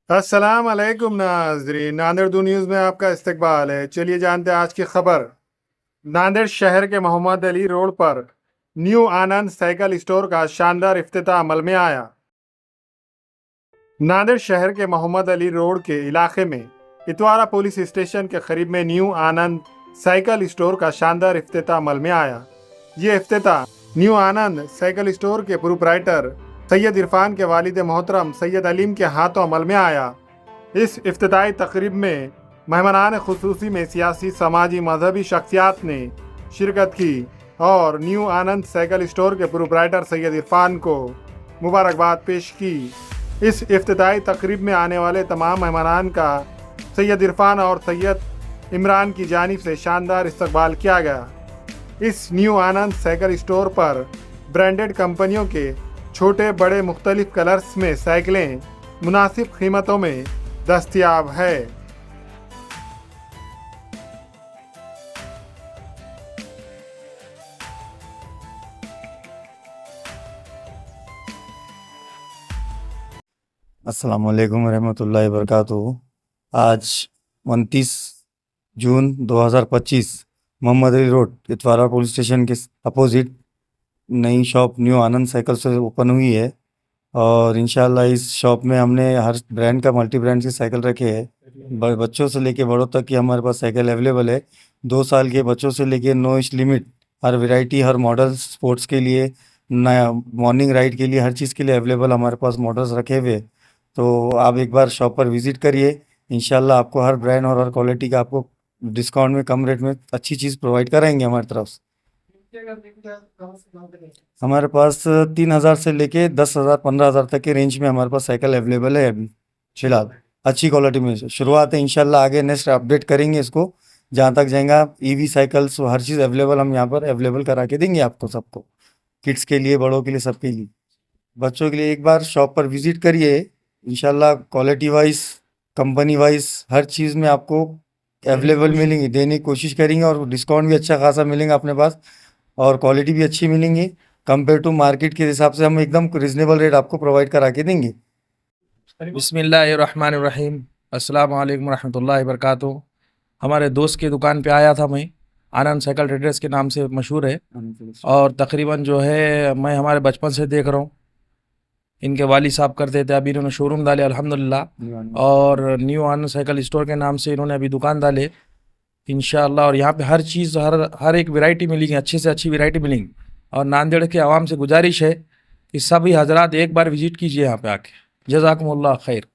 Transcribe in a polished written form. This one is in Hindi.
अस्सलाम वालेकुम नाजरीन, नांदेड़ दो न्यूज़ में आपका इस्तकबाल है। चलिए जानते हैं आज की खबर। नांदेड़ शहर के मोहम्मद अली रोड पर न्यू आनंद साइकिल स्टोर का शानदार इफ्तिताह अमल में आया। नांदेड़ शहर के मोहम्मद अली रोड के इलाके में इतवारा पुलिस स्टेशन के करीब में न्यू आनंद साइकिल स्टोर का शानदार इफ्तिताह अमल में आया। ये इफ्तिताह न्यू आनंद साइकिल स्टोर के प्रोप्राइटर सैयद इरफान के वालिद मोहतरम सैयद अलीम के हाथों अमल में आया। इस इफ्तिताई तकरीब में मेहमानान खुसूसी में सियासी, समाजी, मजहबी शख्सियात ने शिरकत की और न्यू आनंद साइकिल स्टोर के प्रोप्राइटर सैयद इरफान को मुबारकबाद पेश की। इस इफ्तिताई तकरीब में आने वाले तमाम मेहमानान का सैयद इरफान और सैयद इमरान की जानिब से शानदार इस्तकबाल किया गया। इस न्यू आनंद साइकिल स्टोर पर ब्रांडेड कंपनियों के छोटे बड़े मुख्तलिफ कलर्स में साइकिलें मुनासिब कीमतों में दस्तयाब है। अस्सलाम वालेकुम रहमतुल्लाहि वबरकातुहू। आज 29 जून 2025 Mohammad Ali road Itwara police station के अपोजिट नई शॉप न्यू आनंद साइकिल से ओपन हुई है और इंशाल्लाह इस शॉप में हमने हर ब्रांड का मल्टी ब्रांड की साइकिल रखे हैं। बच्चों से लेके बड़ों तक की हमारे पास साइकिल अवेलेबल है। 2 साल के बच्चों से लेके नो एज लिमिट, हर वैरायटी, हर मॉडल, स्पोर्ट्स के लिए, नया मॉर्निंग राइड के लिए, हर चीज़ के लिए अवेलेबल हमारे पास मॉडल्स रखे हुए हैं। तो आप एक बार शॉप पर विज़िट करिए। इंशाल्लाह आपको हर ब्रांड और हर क्वालिटी का आपको डिस्काउंट में, कम रेट में अच्छी चीज़ प्रोवाइड कराएंगे हमारी तरफ से। हमारे पास 3,000 से लेके 10,000 15,000 तक के रेंज में हमारे पास साइकिल अवेलेबल है। अभी फिलहाल अच्छी क्वालिटी में शुरुआत है। इंशाल्लाह आगे नेक्स्ट अपडेट करेंगे इसको, जहाँ तक जाएगा। ईवी साइकिल्स, हर चीज़ अवेलेबल हम यहाँ पर अवेलेबल करा के देंगे आपको, सबको, किड्स के लिए, बड़ों के लिए, सबके लिए। बच्चों के लिए एक बार शॉप पर विज़िट करिए। इंशाल्लाह क्वालिटी वाइज, कंपनी वाइज हर चीज़ में आपको अवेलेबल मिलेंगी, देने की कोशिश करेंगे और डिस्काउंट भी अच्छा खासा मिलेगा अपने पास और क्वालिटी भी अच्छी मिलेंगी। कंपेयर टू मार्केट के हिसाब से हम एकदम रिजनेबल रेट आपको प्रोवाइड करा के देंगे। बिस्मिल्लाहिर्रहमानिर्रहीम। अस्सलाम वालेकुम रहमतुल्लाहि वबरकातुहू। हमारे दोस्त की दुकान पे आया था मैं। आनंद साइकिल ट्रेडर्स के नाम से मशहूर है और तकरीबन जो है मैं हमारे बचपन से देख रहा हूँ। इनके वाली साहब करते थे, अभी इन्होंने शोरूम डाले अल्हम्दुलिल्लाह, और न्यू आनंद साइकिल स्टोर के नाम से इन्होंने अभी दुकान डाले इंशाअल्लाह। और यहाँ पे हर चीज़, हर एक वैरायटी मिलेगी, अच्छी से अच्छी वैरायटी मिलेंगी। और नांदेड़ के आवाम से गुजारिश है कि सभी हजरात एक बार विजिट कीजिए यहाँ पे आके। जज़ाकुमुल्लाह खैर।